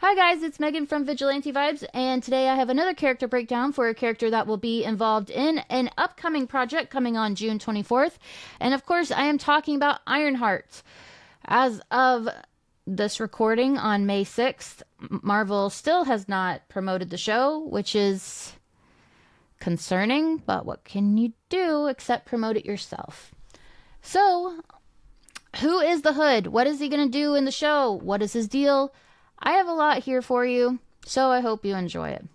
Hi guys, it's Megan from Vigilante Vibes, and today I have another character breakdown for a character that will be involved in an upcoming project coming on June 24th. And of course, I am talking about Ironheart. As of this recording on May 6th, Marvel still has not promoted the show, which is concerning, but what can you do except promote it yourself? So, who is the Hood? What is he going to do in the show? What is his deal? I have a lot here for you, so I hope you enjoy it.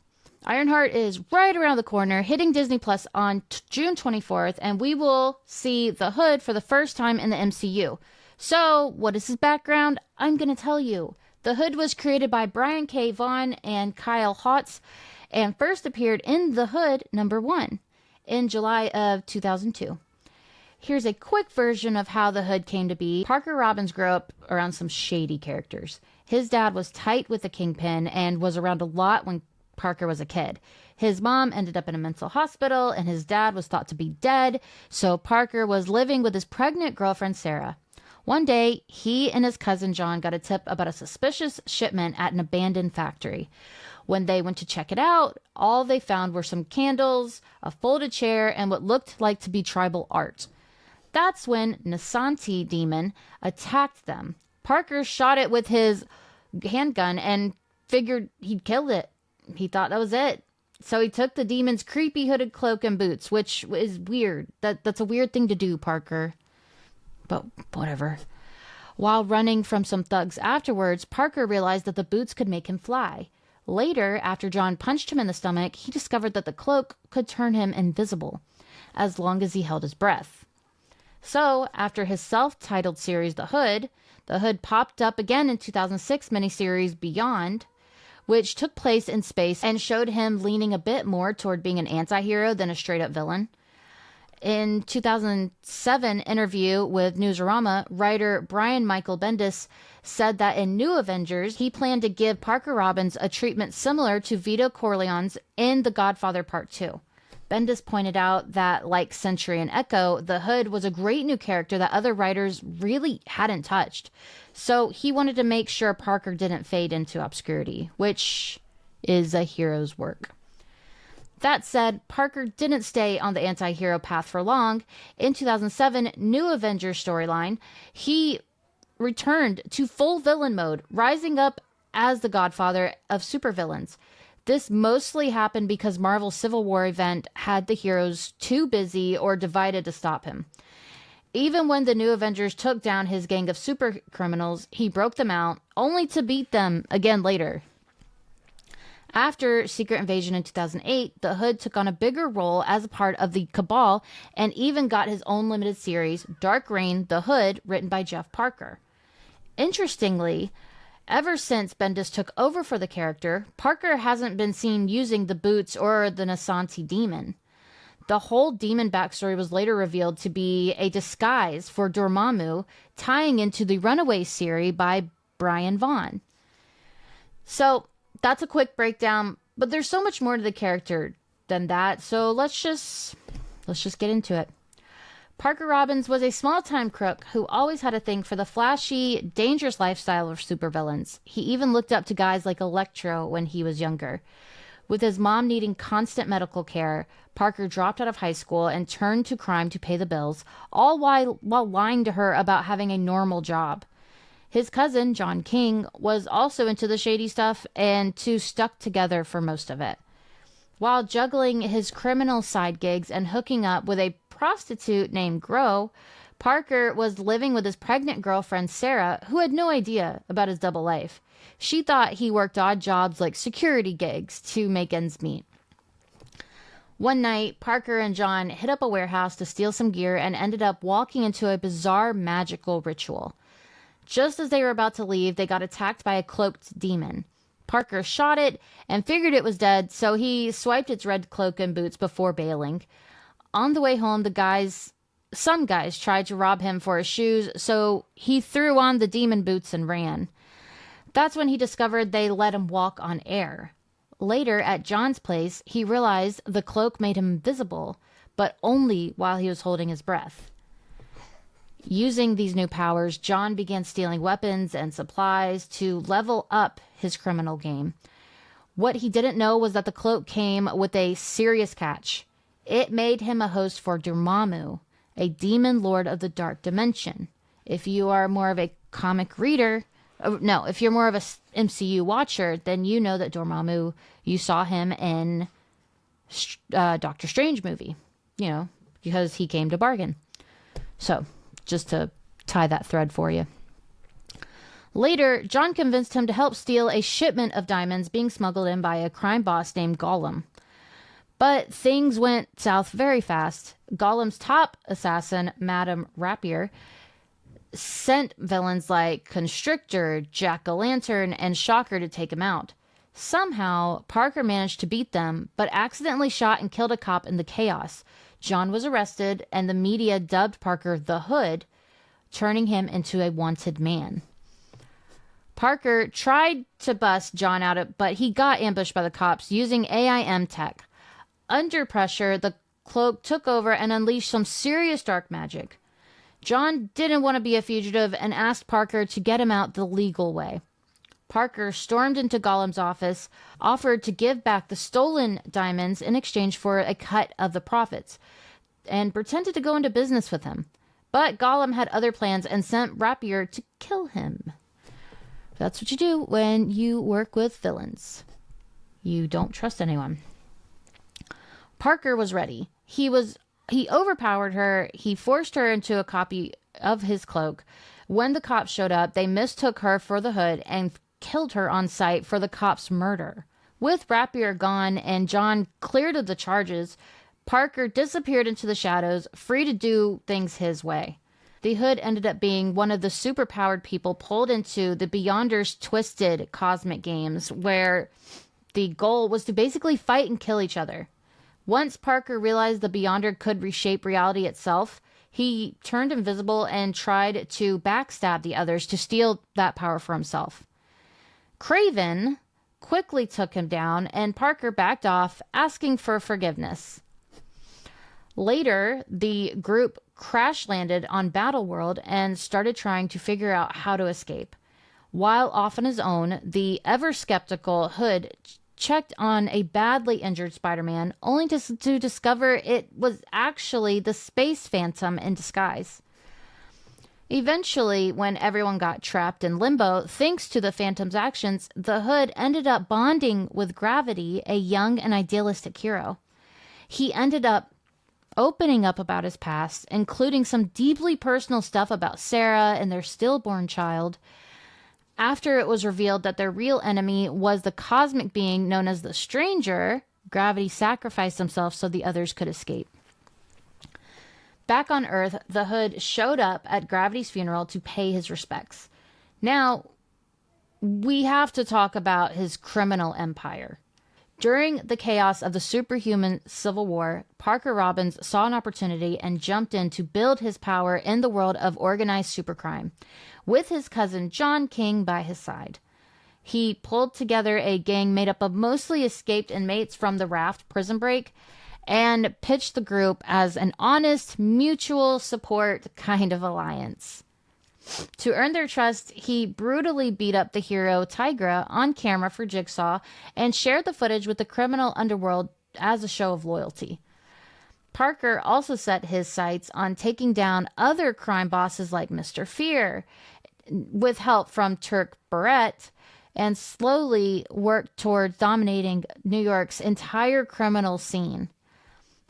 Ironheart is right around the corner, hitting Disney Plus on June 24th, and we will see the Hood for the first time in the MCU. So, what is his background? I'm going to tell you. The Hood was created by Brian K. Vaughan and Kyle Hotz, and first appeared in The Hood #1 in July of 2002. Here's a quick version of how the Hood came to be. Parker Robbins grew up around some shady characters. His dad was tight with the Kingpin and was around a lot when Parker was a kid. His mom ended up in a mental hospital and his dad was thought to be dead, so Parker was living with his pregnant girlfriend Sarah. One day, he and his cousin John got a tip about a suspicious shipment at an abandoned factory. When they went to check it out, all they found were some candles, a folded chair, and what looked like to be tribal art. That's when Nasanti demon attacked them. Parker shot it with his handgun and figured he'd killed it. He thought that was it. So he took the demon's creepy hooded cloak and boots, which is weird. That's a weird thing to do, Parker. But whatever. While running from some thugs afterwards, Parker realized that the boots could make him fly. Later, after John punched him in the stomach, he discovered that the cloak could turn him invisible, as long as he held his breath. So, after his self-titled series, The Hood popped up again in 2006 miniseries Beyond, which took place in space and showed him leaning a bit more toward being an anti-hero than a straight-up villain. In 2007 interview with Newsarama, writer Brian Michael Bendis said that in New Avengers, he planned to give Parker Robbins a treatment similar to Vito Corleone's in The Godfather Part 2. Bendis pointed out that, like Sentry and Echo, the Hood was a great new character that other writers really hadn't touched. So he wanted to make sure Parker didn't fade into obscurity, which is a hero's work. That said, Parker didn't stay on the anti-hero path for long. In 2007 New Avengers storyline, he returned to full villain mode, rising up as the godfather of supervillains. This mostly happened because Marvel's Civil War event had the heroes too busy or divided to stop him. Even when the New Avengers took down his gang of super criminals, he broke them out, only to beat them again later. After Secret Invasion in 2008, the Hood took on a bigger role as a part of the Cabal and even got his own limited series, Dark Reign: The Hood, written by Jeff Parker. Interestingly, ever since Bendis took over for the character, Parker hasn't been seen using the boots or the Nasanti demon. The whole demon backstory was later revealed to be a disguise for Dormammu, tying into the Runaways series by Brian Vaughan. So, that's a quick breakdown, but there's so much more to the character than that, so let's just get into it. Parker Robbins was a small-time crook who always had a thing for the flashy, dangerous lifestyle of supervillains. He even looked up to guys like Electro when he was younger. With his mom needing constant medical care, Parker dropped out of high school and turned to crime to pay the bills, all while lying to her about having a normal job. His cousin, John King, was also into the shady stuff, and two stuck together for most of it. While juggling his criminal side gigs and hooking up with a prostitute named Gro, Parker was living with his pregnant girlfriend Sarah, who had no idea about his double life. She thought he worked odd jobs like security gigs to make ends meet. One night, Parker and John hit up a warehouse to steal some gear and ended up walking into a bizarre magical ritual. Just as they were about to leave, they got attacked by a cloaked demon. Parker shot it and figured it was dead, so he swiped its red cloak and boots before bailing. On the way home, some guys tried to rob him for his shoes, so he threw on the demon boots and ran. That's when he discovered they let him walk on air. Later, at John's place, he realized the cloak made him invisible, but only while he was holding his breath. Using these new powers, John began stealing weapons and supplies to level up his criminal game. What he didn't know was that the cloak came with a serious catch. It made him a host for Dormammu, a demon lord of the dark dimension. If you are more of a comic reader, if you're more of a MCU watcher, then you know that Dormammu, you saw him in Doctor Strange movie, because he came to bargain. So, just to tie that thread for you. Later, John convinced him to help steal a shipment of diamonds being smuggled in by a crime boss named Gollum. But things went south very fast. Gollum's top assassin, Madame Rapier, sent villains like Constrictor, Jack-o'-lantern, and Shocker to take him out. Somehow, Parker managed to beat them, but accidentally shot and killed a cop in the chaos. John was arrested, and the media dubbed Parker the Hood, turning him into a wanted man. Parker tried to bust John out, but he got ambushed by the cops using AIM tech. Under pressure, the cloak took over and unleashed some serious dark magic. John didn't want to be a fugitive and asked Parker to get him out the legal way. Parker stormed into Gollum's office, offered to give back the stolen diamonds in exchange for a cut of the profits, and pretended to go into business with him. But Gollum had other plans and sent Rapier to kill him. That's what you do when you work with villains. You don't trust anyone. Parker was ready. He overpowered her. He forced her into a copy of his cloak. When the cops showed up, they mistook her for the Hood and killed her on sight for the cops' murder. With Rapier gone and John cleared of the charges, Parker disappeared into the shadows, free to do things his way. The Hood ended up being one of the superpowered people pulled into the Beyonders' twisted cosmic games, where the goal was to basically fight and kill each other. Once Parker realized the Beyonder could reshape reality itself, he turned invisible and tried to backstab the others to steal that power for himself. Kraven quickly took him down, and Parker backed off, asking for forgiveness. Later, the group crash-landed on Battleworld and started trying to figure out how to escape. While off on his own, the ever-skeptical Hood checked on a badly injured Spider-Man, only to discover it was actually the Space Phantom in disguise. Eventually, when everyone got trapped in limbo, thanks to the Phantom's actions, the Hood ended up bonding with Gravity, a young and idealistic hero. He ended up opening up about his past, including some deeply personal stuff about Sarah and their stillborn child. After it was revealed that their real enemy was the cosmic being known as the Stranger, Gravity sacrificed himself so the others could escape. Back on Earth, the Hood showed up at Gravity's funeral to pay his respects. Now, we have to talk about his criminal empire. During the chaos of the superhuman Civil War, Parker Robbins saw an opportunity and jumped in to build his power in the world of organized supercrime, with his cousin John King by his side. He pulled together a gang made up of mostly escaped inmates from the Raft prison break and pitched the group as an honest, mutual support kind of alliance. To earn their trust, he brutally beat up the hero Tigra on camera for Jigsaw and shared the footage with the criminal underworld as a show of loyalty. Parker also set his sights on taking down other crime bosses like Mr. Fear, with help from Turk Barrett, and slowly worked towards dominating New York's entire criminal scene.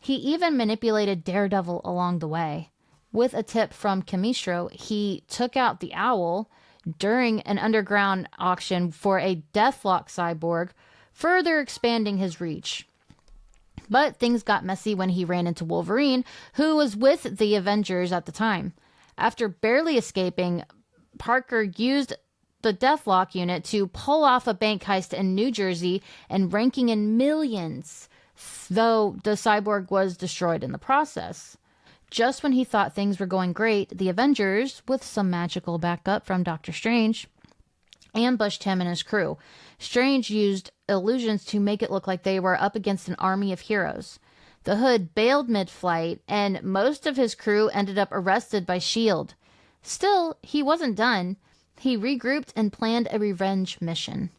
He even manipulated Daredevil along the way. With a tip from Camistro, he took out the Owl during an underground auction for a Deathlock cyborg, further expanding his reach. But things got messy when he ran into Wolverine, who was with the Avengers at the time. After barely escaping, Parker used the Deathlock unit to pull off a bank heist in New Jersey and ranking in millions, though the cyborg was destroyed in the process. Just when he thought things were going great, the Avengers, with some magical backup from Doctor Strange, ambushed him and his crew. Strange used illusions to make it look like they were up against an army of heroes. The Hood bailed mid-flight, and most of his crew ended up arrested by S.H.I.E.L.D. Still, he wasn't done. He regrouped and planned a revenge mission.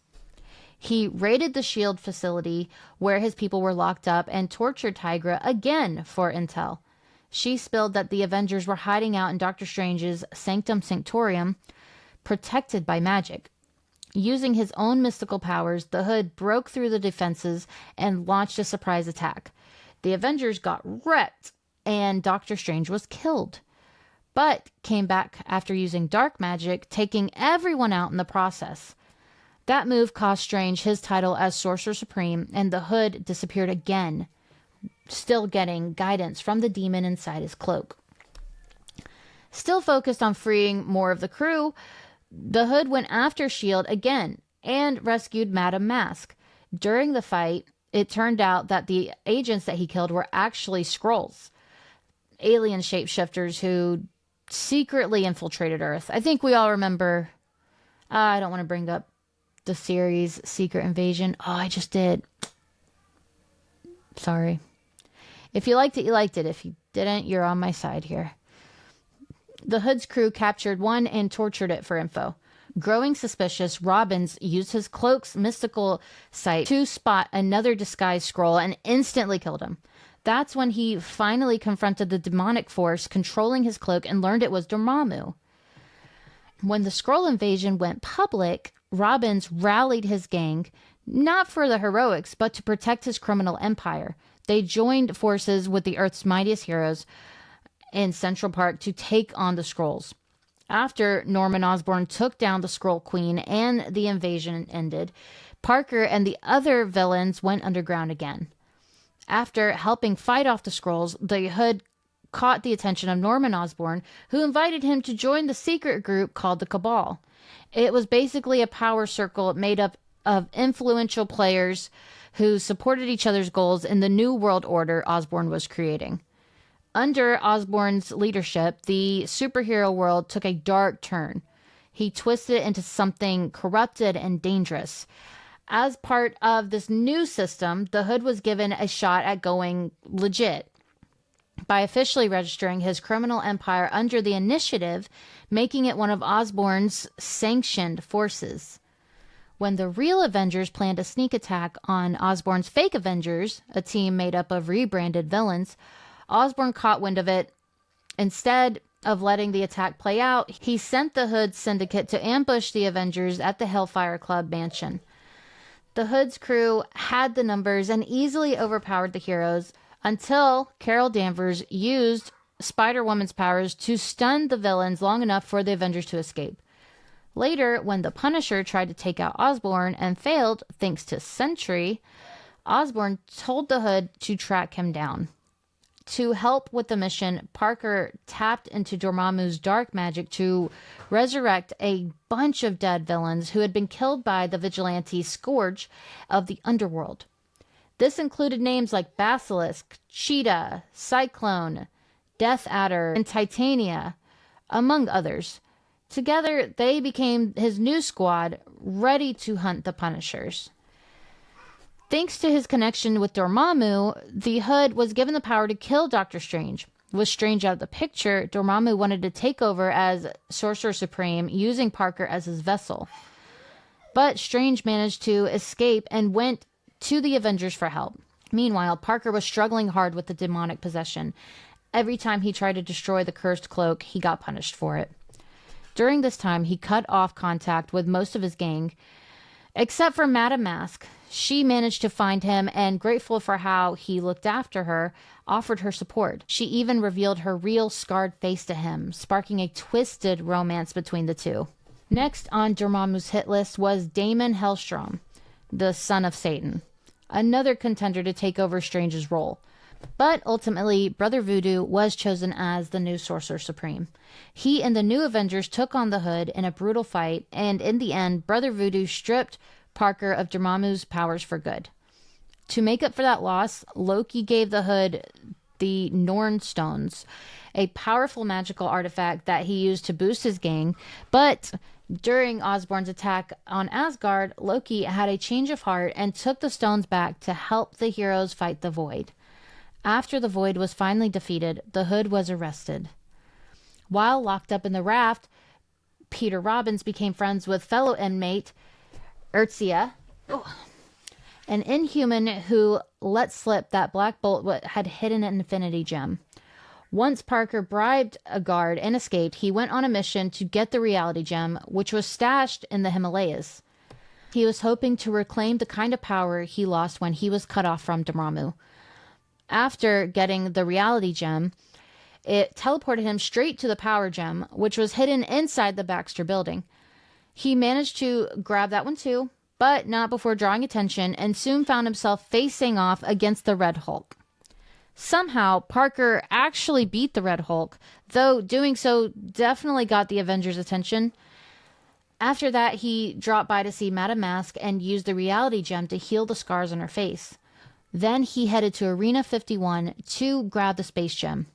He raided the S.H.I.E.L.D. facility where his people were locked up and tortured Tigra again for intel. She spilled that the Avengers were hiding out in Doctor Strange's Sanctum Sanctorum, protected by magic. Using his own mystical powers, the Hood broke through the defenses and launched a surprise attack. The Avengers got wrecked, and Doctor Strange was killed, but came back after using dark magic, taking everyone out in the process. That move cost Strange his title as Sorcerer Supreme, and the Hood disappeared again, still getting guidance from the demon inside his cloak. Still focused on freeing more of the crew, the Hood went after S.H.I.E.L.D. again and rescued Madame Mask. During the fight, it turned out that the agents that he killed were actually Skrulls, alien shapeshifters who secretly infiltrated Earth. I think we all remember, I don't want to bring up the series Secret Invasion. Oh, I just did. Sorry. If you liked it, you liked it. If you didn't, you're on my side here. The Hood's crew captured one and tortured it for info. Growing suspicious, Robbins used his cloak's mystical sight to spot another disguised Skrull and instantly killed him. That's when he finally confronted the demonic force controlling his cloak and learned it was Dormammu. When the Skrull invasion went public, Robbins rallied his gang, not for the heroics, but to protect his criminal empire. They joined forces with the Earth's mightiest heroes in Central Park to take on the Skrulls. After Norman Osborn took down the Skrull Queen and the invasion ended, Parker and the other villains went underground again. After helping fight off the Skrulls, the Hood caught the attention of Norman Osborn, who invited him to join the secret group called the Cabal. It was basically a power circle made up of influential players who supported each other's goals in the new world order Osborn was creating. Under Osborn's leadership, the superhero world took a dark turn. He twisted it into something corrupted and dangerous. As part of this new system, the Hood was given a shot at going legit by officially registering his criminal empire under the Initiative, making it one of Osborn's sanctioned forces. When the real Avengers planned a sneak attack on Osborn's fake Avengers, a team made up of rebranded villains, Osborn caught wind of it. Instead of letting the attack play out, he sent the Hood syndicate to ambush the Avengers at the Hellfire Club mansion. The Hood's crew had the numbers and easily overpowered the heroes until Carol Danvers used Spider-Woman's powers to stun the villains long enough for the Avengers to escape. Later, when the Punisher tried to take out Osborn and failed thanks to Sentry, Osborn told the Hood to track him down. To help with the mission, Parker tapped into Dormammu's dark magic to resurrect a bunch of dead villains who had been killed by the vigilante Scourge of the underworld. This included names like Basilisk, Cheetah, Cyclone, Death Adder, and Titania, among others. Together, they became his new squad, ready to hunt the Punishers. Thanks to his connection with Dormammu, the Hood was given the power to kill Doctor Strange. With Strange out of the picture, Dormammu wanted to take over as Sorcerer Supreme, using Parker as his vessel. But Strange managed to escape and went to the Avengers for help. Meanwhile, Parker was struggling hard with the demonic possession. Every time he tried to destroy the cursed cloak, he got punished for it. During this time, he cut off contact with most of his gang, except for Madame Mask. She managed to find him and, grateful for how he looked after her, offered her support. She even revealed her real scarred face to him, sparking a twisted romance between the two. Next on Dormammu's hit list was Damon Hellstrom, the son of Satan, another contender to take over Strange's role. But ultimately, Brother Voodoo was chosen as the new Sorcerer Supreme. He and the new Avengers took on the Hood in a brutal fight, and in the end, Brother Voodoo stripped Parker of Dormammu's powers for good. To make up for that loss, Loki gave the Hood the Norn Stones, a powerful magical artifact that he used to boost his gang. But during Osborn's attack on Asgard, Loki had a change of heart and took the stones back to help the heroes fight the Void. After the Void was finally defeated, the Hood was arrested. While locked up in the raft, Peter Robbins became friends with fellow inmate Urtzia, an inhuman who let slip that Black Bolt had hidden an infinity gem. Once Parker bribed a guard and escaped, he went on a mission to get the reality gem, which was stashed in the Himalayas. He was hoping to reclaim the kind of power he lost when he was cut off from Dormammu. After getting the reality gem, it teleported him straight to the power gem, which was hidden inside the Baxter building. He managed to grab that one too, but not before drawing attention, and soon found himself facing off against the Red Hulk. Somehow, Parker actually beat the Red Hulk, though doing so definitely got the Avengers' attention. After that, he dropped by to see Madame Mask and used the reality gem to heal the scars on her face. Then he headed to Arena 51 to grab the space gem.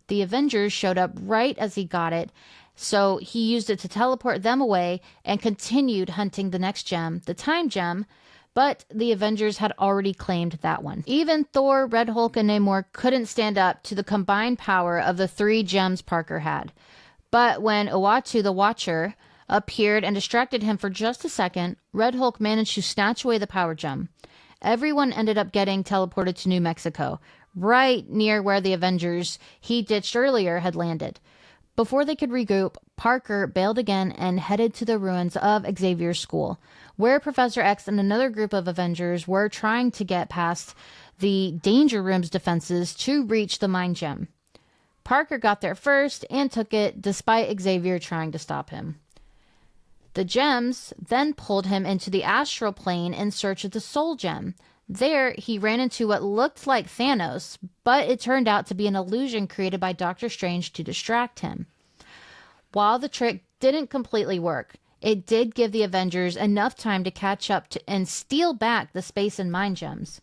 The Avengers showed up right as he got it, so he used it to teleport them away and continued hunting the next gem, the time gem, but the Avengers had already claimed that one. Even Thor, Red Hulk, and Namor couldn't stand up to the combined power of the 3 gems Parker had. But when Uatu the Watcher appeared and distracted him for just a second, Red Hulk managed to snatch away the power gem. Everyone ended up getting teleported to New Mexico, right near where the Avengers he ditched earlier had landed. Before they could regroup, Parker bailed again and headed to the ruins of Xavier's school, where Professor X and another group of Avengers were trying to get past the Danger Room's defenses to reach the Mind Gem. Parker got there first and took it, despite Xavier trying to stop him. The gems then pulled him into the astral plane in search of the Soul Gem. There, he ran into what looked like Thanos, but it turned out to be an illusion created by Doctor Strange to distract him. While the trick didn't completely work, it did give the Avengers enough time to catch up and steal back the space and mind gems.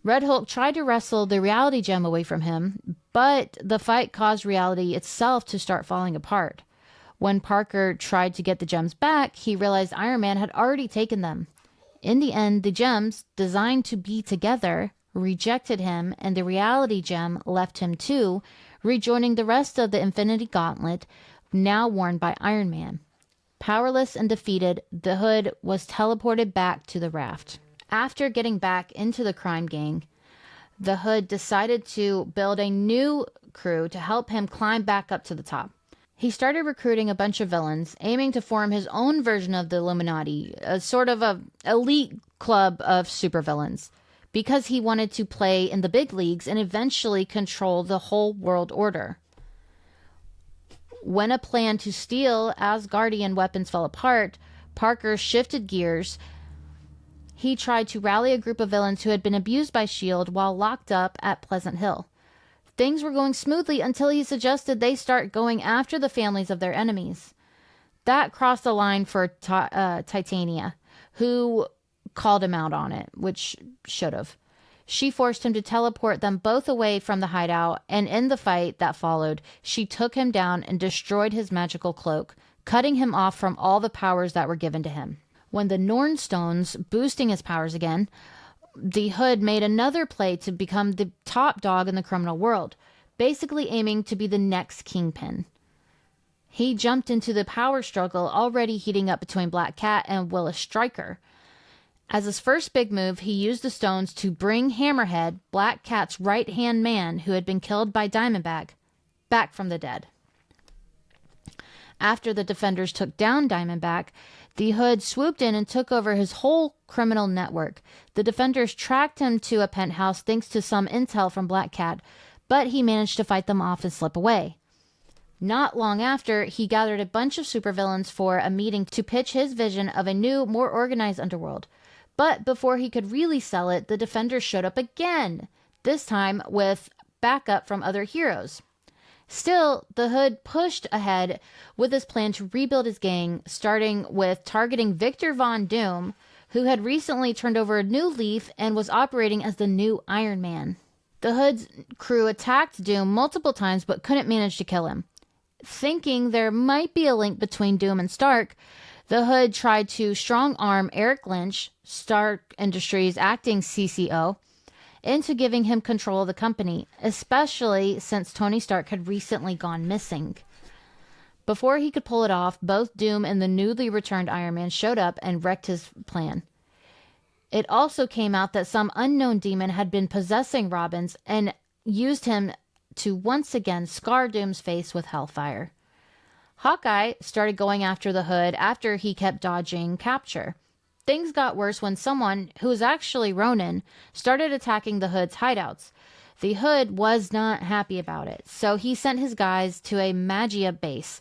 Red Hulk tried to wrestle the reality gem away from him, but the fight caused reality itself to start falling apart. When Parker tried to get the gems back, he realized Iron Man had already taken them. In the end, the gems, designed to be together, rejected him, and the reality gem left him too, rejoining the rest of the Infinity Gauntlet, now worn by Iron Man. Powerless and defeated, the Hood was teleported back to the raft. After getting back into the crime gang, the Hood decided to build a new crew to help him climb back up to the top. He started recruiting a bunch of villains, aiming to form his own version of the Illuminati, a sort of a elite club of supervillains, because he wanted to play in the big leagues and eventually control the whole world order. When a plan to steal Asgardian weapons fell apart, Parker shifted gears. He tried to rally a group of villains who had been abused by S.H.I.E.L.D. while locked up at Pleasant Hill. Things were going smoothly until he suggested they start going after the families of their enemies. That crossed the line for Titania, who called him out on it, which should have. She forced him to teleport them both away from the hideout, and in the fight that followed, she took him down and destroyed his magical cloak, cutting him off from all the powers that were given to him. When the Norn Stones, boosting his powers again, the Hood made another play to become the top dog in the criminal world, basically aiming to be the next kingpin. He jumped into the power struggle already heating up between Black Cat and Willis Stryker. As his first big move, he used the stones to bring Hammerhead, Black Cat's right-hand man who had been killed by Diamondback, back from the dead. After the Defenders took down Diamondback, the Hood swooped in and took over his whole criminal network. The Defenders tracked him to a penthouse thanks to some intel from Black Cat, but he managed to fight them off and slip away. Not long after, he gathered a bunch of supervillains for a meeting to pitch his vision of a new, more organized underworld. But before he could really sell it, the Defenders showed up again, this time with backup from other heroes. Still, the Hood pushed ahead with his plan to rebuild his gang, starting with targeting Victor Von Doom, who had recently turned over a new leaf and was operating as the new Iron Man. The Hood's crew attacked Doom multiple times but couldn't manage to kill him. Thinking there might be a link between Doom and Stark, the Hood tried to strong-arm Eric Lynch, Stark Industries' acting CCO, into giving him control of the company, especially since Tony Stark had recently gone missing. Before he could pull it off, both Doom and the newly returned Iron Man showed up and wrecked his plan. It also came out that some unknown demon had been possessing Robbins and used him to once again scar Doom's face with hellfire. Hawkeye started going after the Hood after he kept dodging capture. Things got worse when someone, who was actually Ronin, started attacking the Hood's hideouts. The Hood was not happy about it, so he sent his guys to a Magia base,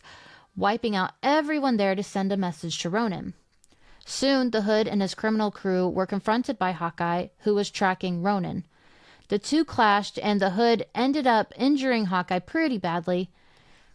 wiping out everyone there to send a message to Ronin. Soon, the Hood and his criminal crew were confronted by Hawkeye, who was tracking Ronin. The two clashed, and the Hood ended up injuring Hawkeye pretty badly.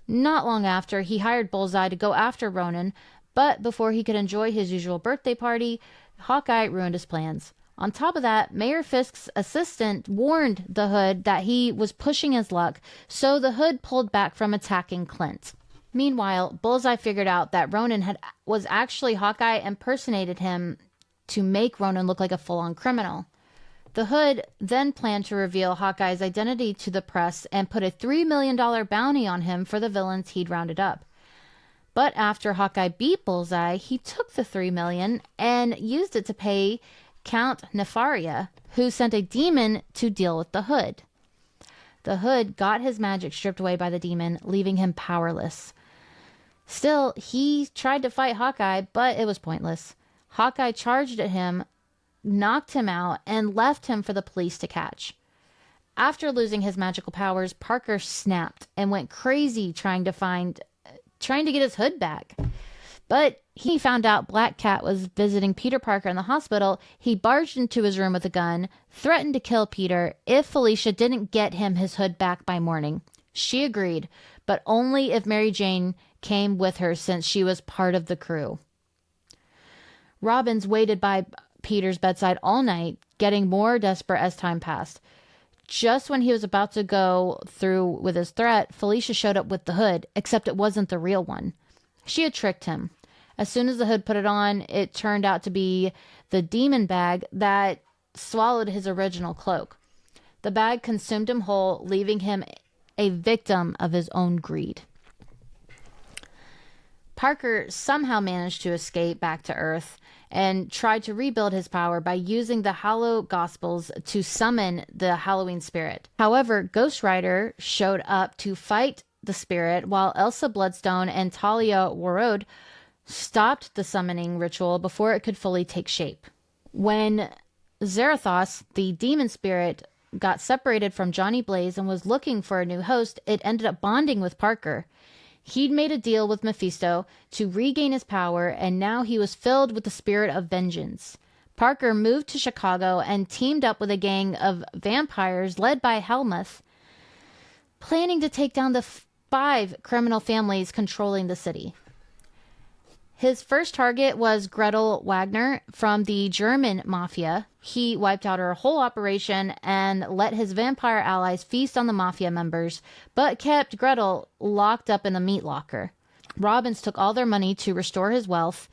Not long after, he hired Bullseye to go after Ronin, but before he could enjoy his usual birthday party, Hawkeye ruined his plans. On top of that, Mayor Fisk's assistant warned the Hood that he was pushing his luck, so the Hood pulled back from attacking Clint. Meanwhile, Bullseye figured out that Ronin was actually Hawkeye and impersonated him to make Ronin look like a full-on criminal. The Hood then planned to reveal Hawkeye's identity to the press and put a $3 million bounty on him for the villains he'd rounded up. But after Hawkeye beat Bullseye, he took the $3 million and used it to pay Count Nefaria, who sent a demon to deal with the Hood. The Hood got his magic stripped away by the demon, leaving him powerless. Still, he tried to fight Hawkeye, but it was pointless. Hawkeye charged at him, knocked him out, and left him for the police to catch. After losing his magical powers, Parker snapped and went crazy trying to get his Hood back. But he found out Black Cat was visiting Peter Parker in the hospital. He barged into his room with a gun, threatened to kill Peter if Felicia didn't get him his Hood back by morning. She agreed, but only if Mary Jane came with her since she was part of the crew. Robbins waited by Peter's bedside all night, getting more desperate as time passed. Just when he was about to go through with his threat, Felicia showed up with the Hood, except it wasn't the real one. She had tricked him. As soon as the Hood put it on, it turned out to be the demon bag that swallowed his original cloak. The bag consumed him whole, leaving him a victim of his own greed. Parker somehow managed to escape back to Earth and tried to rebuild his power by using the Hallow Gospels to summon the Halloween spirit. However, Ghost Rider showed up to fight the spirit while Elsa Bloodstone and Talia Warrode stopped the summoning ritual before it could fully take shape. When Zarathos, the demon spirit, got separated from Johnny Blaze and was looking for a new host, it ended up bonding with Parker. He'd made a deal with Mephisto to regain his power, and now he was filled with the spirit of vengeance. Parker moved to Chicago and teamed up with a gang of vampires led by Helmuth, planning to take down the 5 criminal families controlling the city. His first target was Gretel Wagner from the German mafia. He wiped out her whole operation and let his vampire allies feast on the mafia members, but kept Gretel locked up in a meat locker. Robbins took all their money to restore his wealth,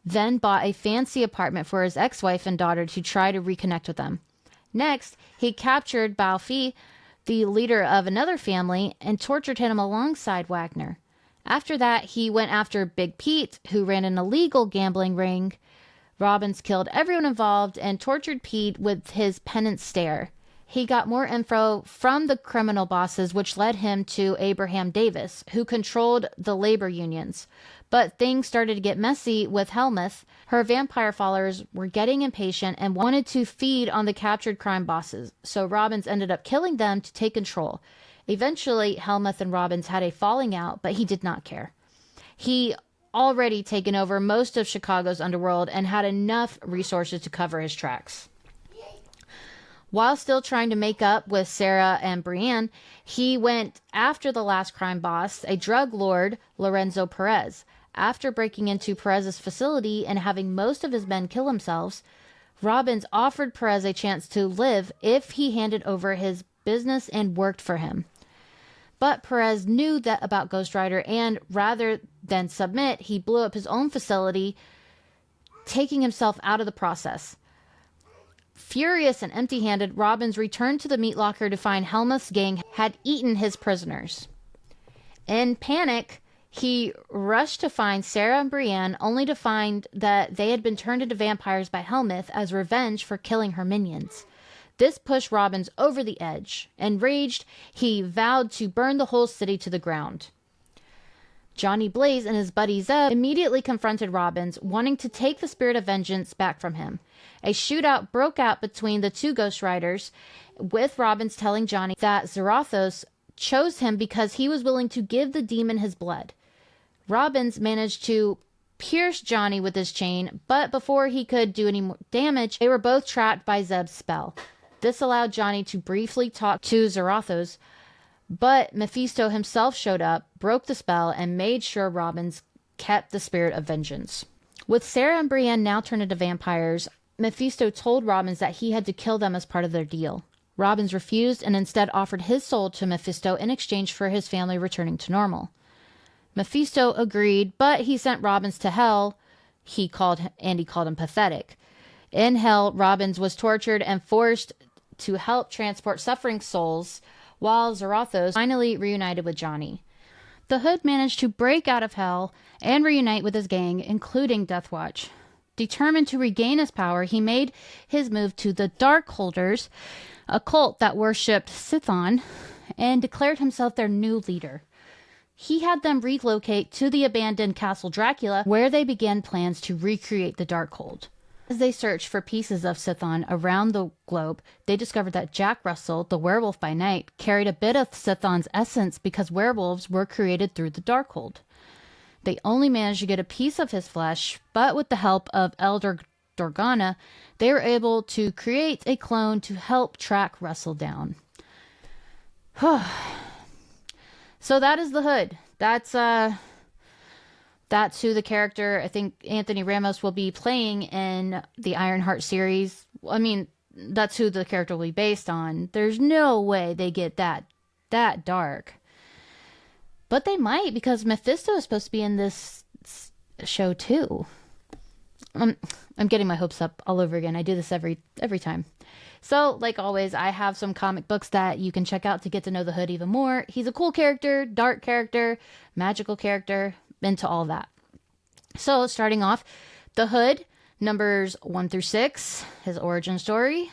then bought a fancy apartment for his ex-wife and daughter to try to reconnect with them. Next, he captured Balfi, the leader of another family, and tortured him alongside Wagner. After that, he went after Big Pete, who ran an illegal gambling ring. Robbins killed everyone involved and tortured Pete with his penance stare. He got more info from the criminal bosses, which led him to Abraham Davis, who controlled the labor unions. But things started to get messy with Helmuth. Her vampire followers were getting impatient and wanted to feed on the captured crime bosses, so Robbins ended up killing them to take control. Eventually, Helmuth and Robbins had a falling out, but he did not care. He already taken over most of Chicago's underworld and had enough resources to cover his tracks. While still trying to make up with Sarah and Brienne, he went after the last crime boss, a drug lord, Lorenzo Perez. After breaking into Perez's facility and having most of his men kill themselves, Robbins offered Perez a chance to live if he handed over his business and worked for him. But Perez knew that about Ghost Rider, and rather than submit, he blew up his own facility, taking himself out of the process. Furious and empty-handed, Robbins returned to the meat locker to find Helmuth's gang had eaten his prisoners. In panic, he rushed to find Sarah and Brienne, only to find that they had been turned into vampires by Helmuth as revenge for killing her minions. This pushed Robbins over the edge. Enraged, he vowed to burn the whole city to the ground. Johnny Blaze and his buddy Zeb immediately confronted Robbins, wanting to take the spirit of vengeance back from him. A shootout broke out between the two Ghost Riders, with Robbins telling Johnny that Zarathos chose him because he was willing to give the demon his blood. Robbins managed to pierce Johnny with his chain, but before he could do any more damage, they were both trapped by Zeb's spell. This allowed Johnny to briefly talk to Zarathos, but Mephisto himself showed up, broke the spell, and made sure Robbins kept the spirit of vengeance. With Sarah and Brienne now turned into vampires, Mephisto told Robbins that he had to kill them as part of their deal. Robbins refused and instead offered his soul to Mephisto in exchange for his family returning to normal. Mephisto agreed, but he sent Robbins to hell. He called him pathetic. In hell, Robbins was tortured and forced to help transport suffering souls, while Zarathos finally reunited with Johnny. The Hood managed to break out of hell and reunite with his gang, including Deathwatch. Determined to regain his power, he made his move to the Darkholders, a cult that worshipped Sithon, and declared himself their new leader. He had them relocate to the abandoned Castle Dracula, where they began plans to recreate the Darkhold. As they searched for pieces of Sithon around the globe, they discovered that Jack Russell, the werewolf by night, carried a bit of Sithon's essence because werewolves were created through the Darkhold. They only managed to get a piece of his flesh, but with the help of Elder Dorgana, they were able to create a clone to help track Russell down. So that is the Hood. That's who the character I think Anthony Ramos will be playing in the Ironheart series. I mean, that's who the character will be based on. There's no way they get that dark. But they might, because Mephisto is supposed to be in this show too. I'm getting my hopes up all over again. I do this every time. So, like always, I have some comic books that you can check out to get to know the Hood even more. He's a cool character, dark character, magical character, into all that. So, starting off, the Hood, numbers 1 through 6, his origin story.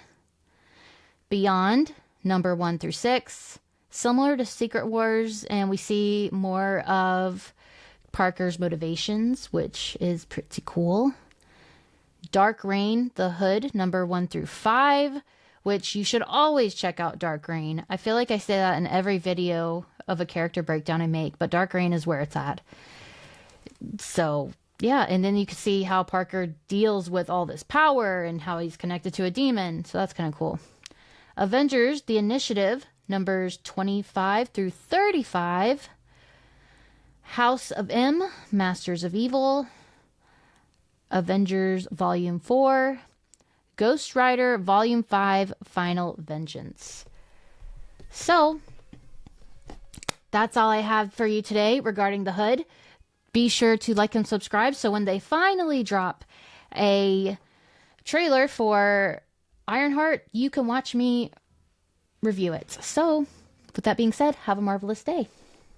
Beyond, number 1 through 6. Similar to Secret Wars, and we see more of Parker's motivations, which is pretty cool. Dark Reign, the Hood, number 1 through 5, which you should always check out Dark Reign. I feel like I say that in every video of a character breakdown I make, but Dark Reign is where it's at. So, yeah, and then you can see how Parker deals with all this power and how he's connected to a demon, so that's kind of cool. Avengers, the Initiative, numbers 25 through 35. House of M, Masters of Evil. Avengers Volume 4. Ghost Rider Volume 5, Final Vengeance. So, that's all I have for you today regarding the Hood. Be sure to like and subscribe so when they finally drop a trailer for Ironheart, you can watch me review it. So, with that being said, have a marvelous day.